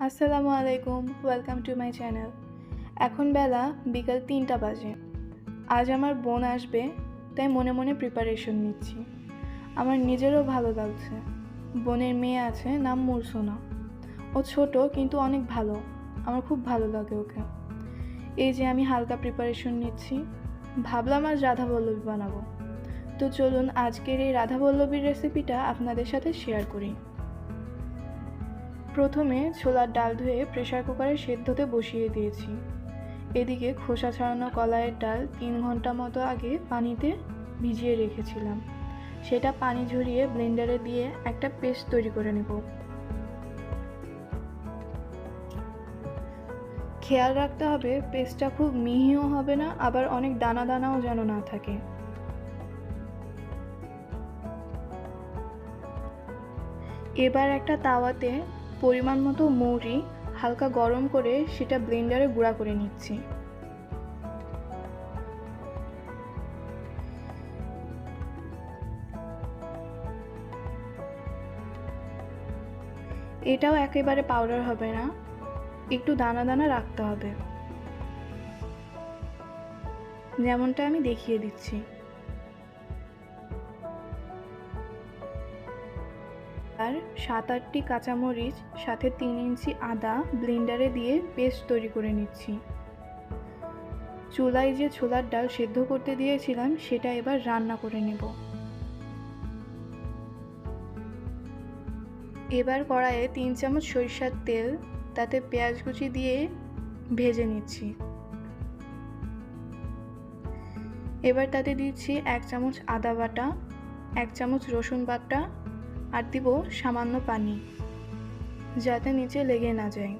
আসসালামু আলাইকুম, welcome to my channel. এখন বেলা বিকাল 3টা বাজে। আজ আমার বোন আসবে, তাই মনে মনে প্রিপারেশন নিচ্ছি। আমার নিজেরও ভালো লাগছে। বোনের মেয়ে আছে, নাম মুরসোনা। ও ছোট কিন্তু অনেক ভালো, আমার খুব ভালো লাগে ওকে। এই যে আমি হালকা প্রিপারেশন নিচ্ছি, ভাবলাম আজ রাধাবল্লভী বানাবো। তো চলুন আজকের এই রাধাবল্লভীর রেসিপিটা আপনাদের সাথে শেয়ার করি। প্রথমে ছোলার ডাল ধুয়ে প্রেসার কুকারে সেদ্ধতে বসিয়ে দিয়েছি। এদিকে খোসা ছাড়ানো কলাইয়ের ডাল 3 ঘন্টা মতো আগে পানিতে ভিজিয়ে রেখেছিলাম। সেটা পানি ঝরিয়ে ব্লেন্ডারে দিয়ে একটা পেস্ট তৈরি করে নেব। খেয়াল রাখতে হবে পেস্টটা খুব মিহিও হবে না, আবার অনেক দানা দানাও যেন না থাকে। এবার একটা তাওয়াতে পরিমাণ মতো মৌরি হালকা গরম করে সেটা ব্লেন্ডারে গুঁড়া করে নিচ্ছি। এটাও একেবারে পাউডার হবে না, একটু দানা দানা রাখতে হবে, যেমনটা আমি দেখিয়ে দিচ্ছি। আর 7-8টি কাঁচামরিচ সাথে 3 ইঞ্চি আদা ব্লেন্ডারে দিয়ে পেস্ট তৈরি করে নিচ্ছি। চুলায় যে ছোলার ডাল সেদ্ধ করতে দিয়েছিলাম সেটা এবার রান্না করে নেব। এবার কড়াইয়ে 3 চামচ সরিষার তেল, তাতে পেঁয়াজ কুচি দিয়ে ভেজে নিচ্ছি। এবার তাতে দিচ্ছি 1 চামচ আদা বাটা, 1 চামচ রসুন বাটা আর দিব সামান্য পানি, যাতে নিচে লেগে না যায়।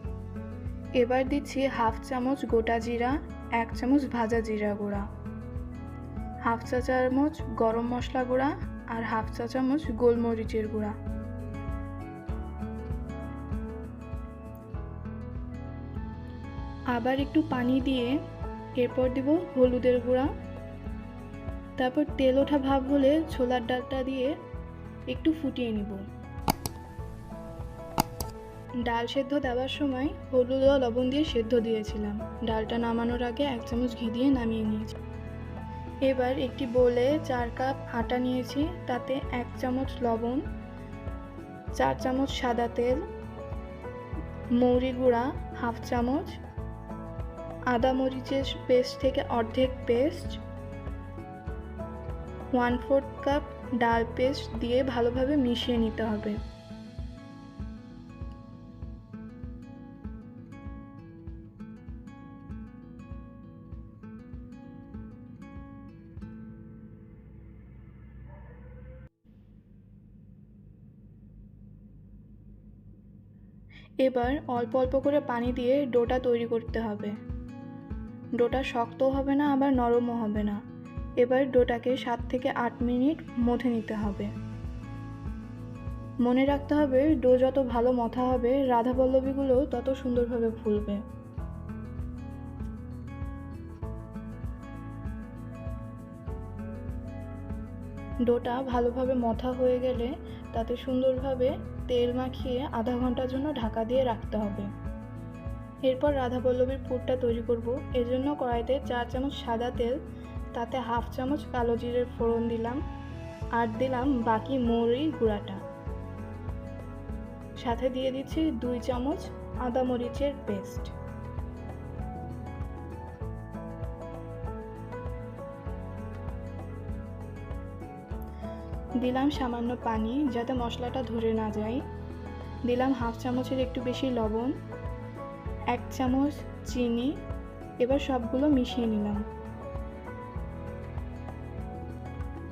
এবার দিচ্ছি 1/2 চামচ গোটা জিরা, 1 চামচ ভাজা জিরা গুঁড়া, 1/2 চা চামচ গরম মশলা গুঁড়া আর 1/2 চা চামচ গোলমরিচের গুঁড়া। আবার একটু পানি দিয়ে এরপর দিব হলুদের গুঁড়া। তারপর তেল ওঠা ভাব হলে ছোলার ডালটা দিয়ে একটু ফুটিয়ে নিব। ডাল সেদ্ধ দেওয়ার সময় হলুদ ও লবণ দিয়ে সেদ্ধ দিয়েছিলাম। ডালটা নামানোর আগে 1 চামচ ঘি দিয়ে নামিয়ে নিয়েছি। এবার একটি বোলে 4 কাপ আটা নিয়েছি, তাতে 1 চামচ লবণ, 4 চামচ সাদা তেল, মৌরি গুঁড়া 1/2 চামচ, আদা মরিচের পেস্ট থেকে অর্ধেক পেস্ট, 1/4 কাপ ডাল পেস্ট দিয়ে ভালোভাবে মিশিয়ে নিতে হবে। এবার অল্প অল্প করে পানি দিয়ে ডোটা তৈরি করতে হবে। ডোটা শক্ত হবে না, আবার নরমও হবে না। এবার ডোটাকে 7 থেকে 8 মিনিট মথে নিতে হবে। মনে রাখতে হবে ডো যত ভালো মথা হবে রাধাবল্লভীগুলো তত সুন্দরভাবে ফুলবে। ডোটা ভালোভাবে মথা হয়ে গেলে তাতে সুন্দরভাবে তেল মাখিয়ে আধা ঘন্টার জন্য ঢাকা দিয়ে রাখতে হবে। এরপর রাধাবল্লভীর পুরটা তৈরি করব। এজন্য কড়াইতে 4 চামচ সাদা তেল, তাতে 1/2 চামচ কালো জিরের ফোড়ন দিলাম আর দিলাম বাকি মৌরি গুঁড়াটা। সাথে দিয়ে দিচ্ছি 2 চামচ আদা মরিচের পেস্ট। দিলাম সামান্য পানি যাতে মশলাটা ধরে না যায়। দিলাম 1/2 চামচের একটু বেশি লবণ, 1 চামচ চিনি। এবার সবগুলো মিশিয়ে নিলাম।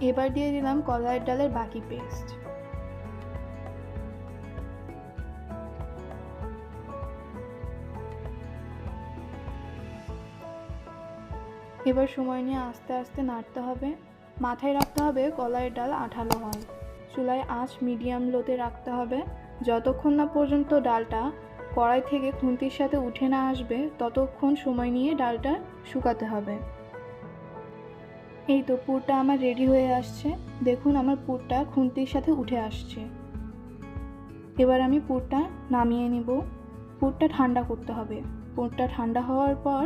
এবার দিয়ে দিলাম কলাইয়ের ডালের বাকি পেস্ট। এবার সময় নিয়ে আস্তে আস্তে নাড়তে হবে। মাথায় রাখতে হবে কলাইয়ের ডাল আঠালো হয়। চুলায় আঁচ মিডিয়াম লোতে রাখতে হবে। যতক্ষণ না পর্যন্ত ডালটা কড়াই থেকে খুন্তির সাথে উঠে না আসবে ততক্ষণ সময় নিয়ে ডালটা শুকাতে হবে। এই তো পুরটা আমার রেডি হয়ে আসছে। দেখুন আমার পুরটা খুন্তির সাথে উঠে আসছে। এবার আমি পুরটা নামিয়ে নিব। পুরটা ঠান্ডা করতে হবে। পুরটা ঠান্ডা হওয়ার পর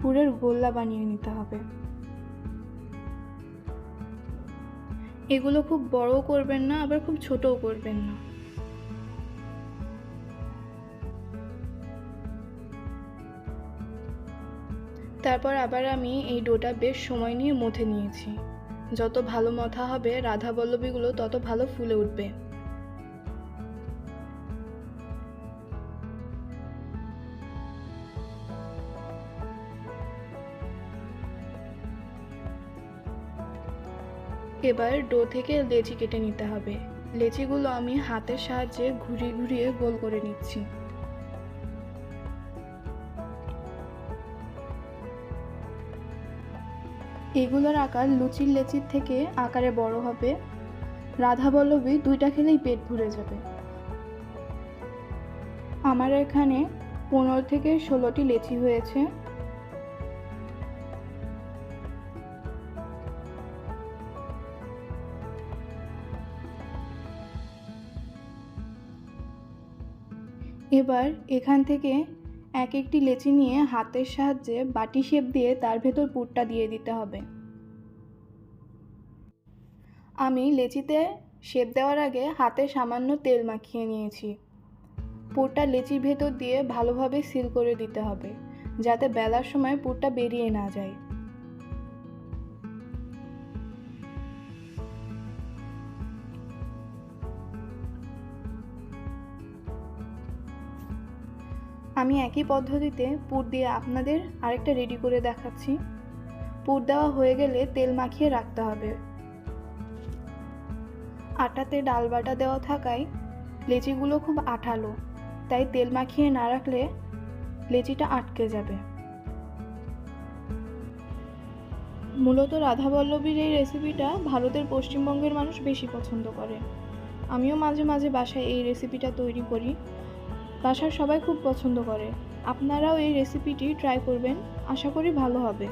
পুরের গোল্লা বানিয়ে নিতে হবে। এগুলো খুব বড় করবেন না, আবার খুব ছোটও করবেন না। তারপর আবার আমি এই ডোটা বেশ সময় নিয়ে মথে নিয়েছি। যত ভালো মথা হবে রাধা বল্লবীগুলো তত ভালো ফুলে উঠবে। এবার ডো থেকে লেচি কেটে নিতে হবে। লেচিগুলো আমি হাতের সাহায্যে ঘুরিয়ে ঘুরিয়ে গোল করে নিচ্ছি। এগুলোর আকার লুচির লেচির থেকে আকারে বড় হবে। রাধা বল্লবী দুইটা খেলেই পেট ভরে যাবে। আমার এখানে 15 থেকে 16টি লেচি হয়েছে। এবার এখান থেকে এক একটি লেচি নিয়ে হাতের সাহায্যে বাটি শেপ দিয়ে তার ভেতর পুরটা দিয়ে দিতে হবে। আমি লেচিতে শেপ দেওয়ার আগে হাতে সামান্য তেল মাখিয়ে নিয়েছি। পুরটা লেচির ভেতর দিয়ে ভালোভাবে সিল করে দিতে হবে, যাতে বেলার সময় পুরটা বেরিয়ে না যায়। আমি একই পদ্ধতিতে পুর দিয়ে আপনাদের আরেকটা রেডি করে দেখাচ্ছি। পুর দেওয়া হয়ে গেলে তেল মাখিয়ে রাখতে হবে। আটাতে ডাল বাটা দেওয়া থাকায় লেচিগুলো খুব আঠালো, তাই তেল মাখিয়ে না রাখলে লেচিটা আটকে যাবে। মূলত রাধাবল্লভীর এই রেসিপিটা ভারতের পশ্চিমবঙ্গের মানুষ বেশি পছন্দ করে। আমিও মাঝে মাঝে বাসায় এই রেসিপিটা তৈরি করি। বাসার সবাই খুব পছন্দ করে। আপনারাও এই রেসিপিটি ট্রাই করবেন, আশা করি ভালো হবে।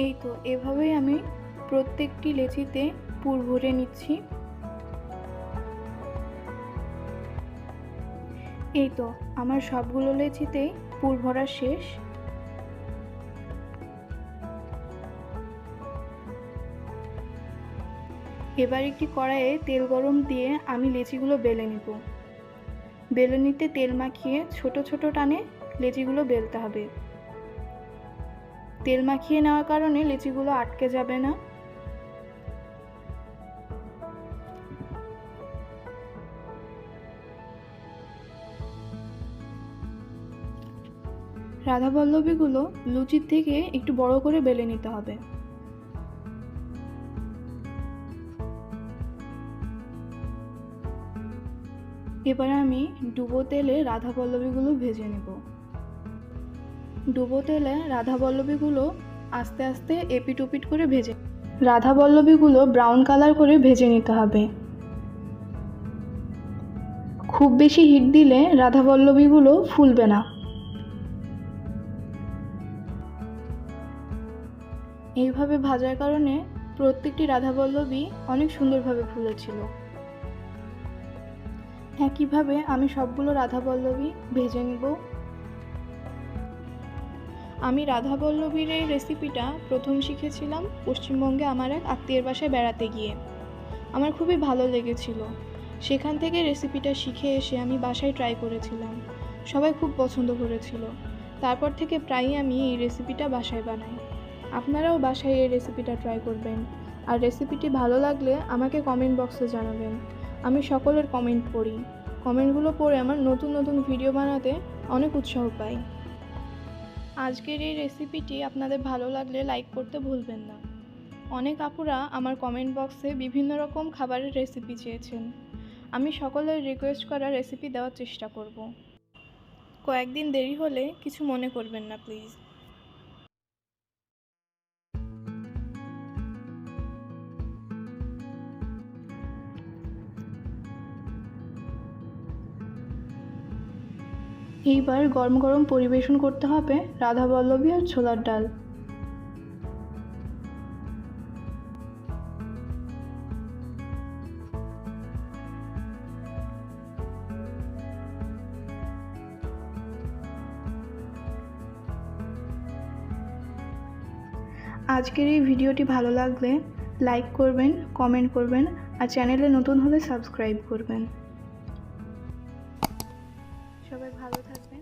এই তো এভাবেই আমি প্রত্যেকটি লেচিতে পুর ভরে নিচ্ছি। এই তো আমার সবগুলো লেচিতেই পুর ভরা শেষ। এবার একটি কড়াইয়ে তেল গরম দিয়ে আমি লেচিগুলো বেলে নেব। বেলুনিতে তেল মাখিয়ে ছোট ছোট টানে লেচিগুলো বেলতে হবে। তেল মাখিয়ে নেওয়ার কারণে লেচিগুলো আটকে যাবে না। রাধাবল্লভীগুলো লুচির থেকে একটু বড় করে বেলে নিতে হবে। এবার আমি ডুবো তেলে রাধাবল্লভীগুলো ভেজে নেব। ডুবো তেলে রাধাবল্লভীগুলো আস্তে আস্তে এপিট ওপিট করে ভেজে রাধাবল্লভীগুলো ব্রাউন কালার করে ভেজে নিতে হবে। খুব বেশি হিট দিলে রাধাবল্লভীগুলো ফুলবে না। এইভাবে ভাজার কারণে প্রত্যেকটি রাধাবল্লভী অনেক সুন্দরভাবে ফুলেছিল। একইভাবে আমি সবগুলো রাধাবল্লভী ভেজে নিব। আমি রাধাবল্লভীর এই রেসিপিটা প্রথম শিখেছিলাম পশ্চিমবঙ্গে আমার এক আত্মীয়ের বাসায় বেড়াতে গিয়ে। আমার খুবই ভালো লেগেছিল। সেখান থেকে রেসিপিটা শিখে এসে আমি বাসায় ট্রাই করেছিলাম। সবাই খুব পছন্দ করেছিল। তারপর থেকে প্রায়ই আমি এই রেসিপিটা বাসায় বানাই। আপনারাও বাসায় এই রেসিপিটা ট্রাই করবেন। আর রেসিপিটি ভালো লাগলে আমাকে কমেন্ট বক্সে জানাবেন। আমি সকলের কমেন্ট পড়ি। কমেন্টগুলো পড়ে আমার নতুন নতুন ভিডিও বানাতে অনেক উৎসাহ পাই। আজকের এই রেসিপিটি আপনাদের ভালো লাগলে লাইক করতে ভুলবেন না। অনেক আপুরা আমার কমেন্ট বক্সে বিভিন্ন রকম খাবারের রেসিপি চেয়েছেন। আমি সকলের রিকোয়েস্ট করা রেসিপি দেওয়ার চেষ্টা করব। কয়েকদিন দেরি হলে কিছু মনে করবেন না প্লিজ। এইবার গরম গরম পরিবেশন করতে হবে রাধাবল্লভী আর ছোলার ডাল। আজকের এই ভিডিওটি ভালো লাগলে লাইক করবেন, কমেন্ট করবেন আর চ্যানেলে নতুন হলে সাবস্ক্রাইব করবেন। সবাই ভালো থাকবেন।